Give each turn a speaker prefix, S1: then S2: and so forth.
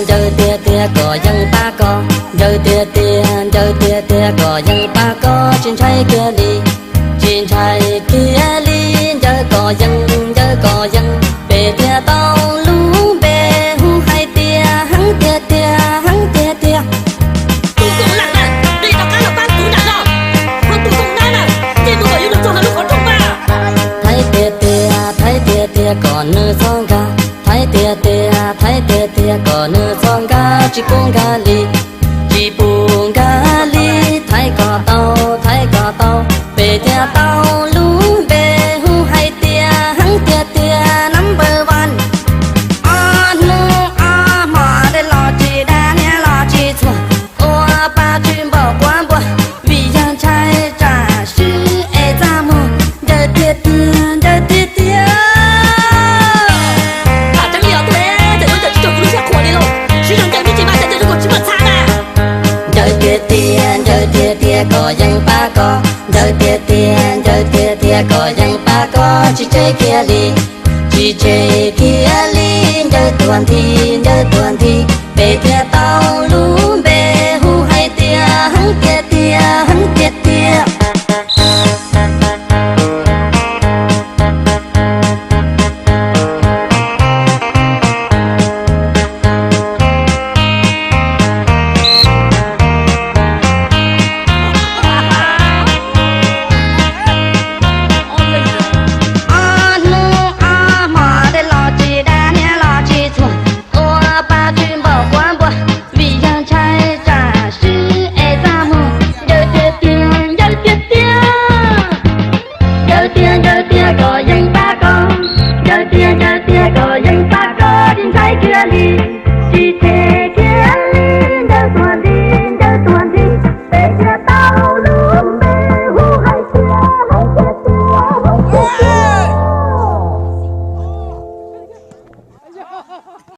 S1: giờ tia có dân ba có giờ tia có dân ba có trên trái kia đi giờ có dân về tia tao lú về hu hay tia hắn tia
S2: Tú cùng lặng này, đây tao cá là ban tú nhặt rồi. Con tú cùng nan này, tiền tú phải yêu được cho là lúc còn trong mà.
S1: thấy tia có nữ son ca thấy tia có nữ son ca chỉ buông ca ly thấy có tao về tia tao lú về hu hay tia hắn tia number one mà đây lo chỉ đa nghe lo chỉ thua ô ba chuyện bỏ quá buồn vì dân trai trả sư e ra mù giờ tia
S2: À, chẳng hiểu tôi đấy, để tôi chỉ cho tôi sẽ khổ đi rồi. Chứ đừng chẳng biết chỉ mà sẽ được chỉ một tháng à.
S1: giờ tia có dân ba có giờ tia có dân ba có chỉ chơi kia ly giờ tuần thi